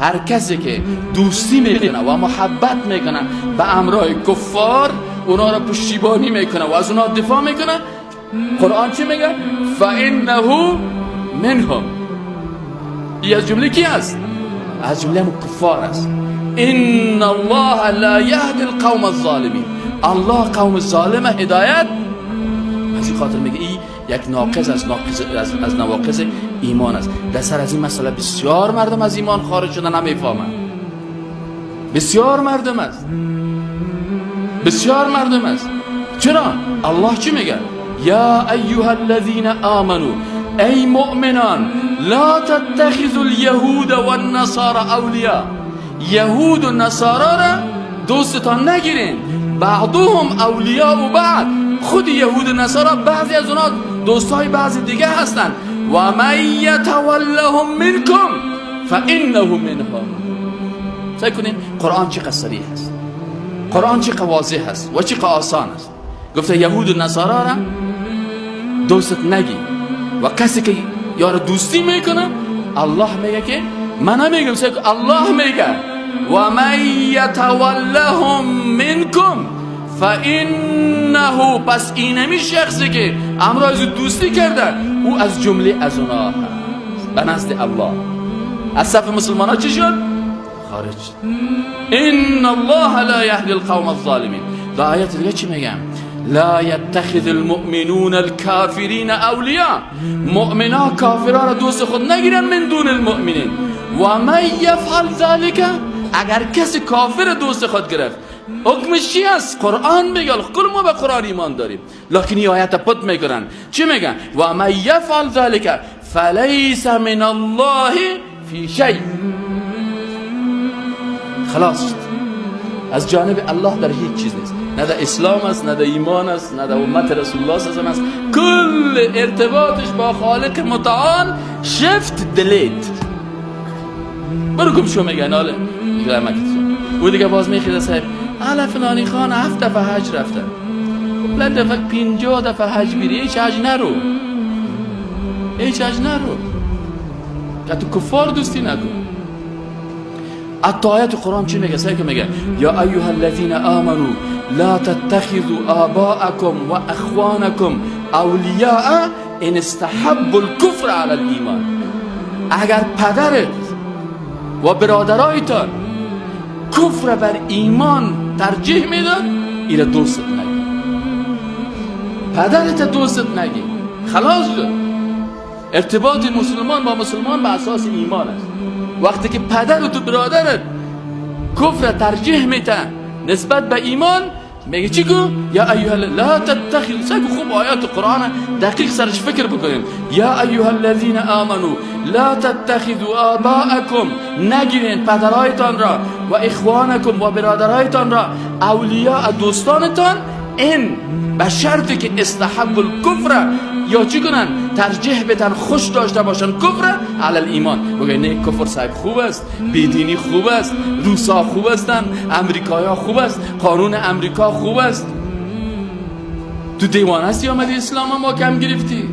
هر کسی که دوستی میکنه و محبت میکنه به امرای کفار، اونا را پشتیبانی میکنه و از اونا دفاع میکنه، قرآن چی میگه؟ فانه منهم. این از جمله کی است؟ از جمله کفار است. ان الله لا یهدی القوم الظالمین. الله قوم ظالم هدایت. از این خاطر میگه این یک ناقص از نواقص ایمان است. در سر از این مسئله بسیار مردم از ایمان خارج شدن نمیفهمند. بسیار مردم است، بسیار مردم است. چرا؟ الله چی میگه؟ یا ایها الذین آمنوا، ای مؤمنان، لا تتخذوا اليهود والنصارى اولیاء. یهود و نصارا را دوستتان نگیرین. بعضهم اولیاء بعض. خود یهود و نصارا بعضی از اونا دوستای بعضی دیگه هستند. و من یتولهم منکم فانه منهم. سعی کنین قرآن چقدر صریح است، قرآن چقدر واضح است و چقدر آسان است. گفته یهود و نصارا را دوست نگی و کسی که یار دوستی میکنه، الله میگه که من نمیگم، الله میگه و من یتولهم منکم فانه، پس اینمی شخصی که امراض دوستی کرده او از جمله از اونا هست به نزد الله. از صف مسلمان ها چی شد؟ خارج شد. ان الله لا یهدی القوم الظالمین. در آیت دیگه چی میگم؟ لا یتخذ المؤمنون الكافرین اولیاء. مؤمنا کافرها را دوست خود نگیرن من دون المؤمنین. و من یفعل ذلك، اگر کسی کافر دوست خود گرفت حکمش چی است؟ قرآن میگه. کل ما به قرآن ایمان داریم، لکن این آیت پت میکنن. چی میگن؟ و من یفعل ذلك فلیس من الله فی شیء. خلاص شد، از جانب الله در هیچ چیز نیست. نه در اسلام است، نه در ایمان است، نه در امت رسول الله صلی الله علیه و آله است. کل ارتباطش با خالق متعال شفت دلیت. برو گم شو میگن حالا او دیگه باز میخیده صاحب حالا فلانی خان 7 دفعه حج رفته، بلند دفعه 50 دفعه حج بیری، هیچ حج نرو، هیچ حج نرو که تو کفار دوستی نکن. آیات قرآن چی میگه؟ سعی که میگه یا ایها الذین آمنوا لا تتخذوا آباءکم و اخوانکم اولیاء ان استحبوا الكفر علی الایمان. اگر پدرت و برادرایتان کفر بر ایمان ترجیح میدن، ایره دوست نگی، پدرت دوست نگی. خلاص شد. ارتباط مسلمان با مسلمان به اساس ایمان است. وقتی که پدر و تو برادرت کفر ترجیح میدن نسبت به ایمان، میگه چی گو؟ یا ایها لا تتخذوا. سعی خوب آیات قرآن دقیق سرش فکر بکنیم. یا ایها الذین آمنوا لا تتخذوا آباءکم، نگیرین پدرایتان را و اخوانکم و برادرایتان را اولیاء دوستانتان، این به شرطی که استحب الکفر، یا چی کنن؟ ترجیح بدن، خوش داشته باشن کفر علی الایمان. بگه نه کفر صاحب خوب است، بیدینی خوب است، روسا خوب هستن، امریکایا خوب است، قانون امریکا خوب است. تو دیوان هستی آمدی اسلام ما کم گرفتی؟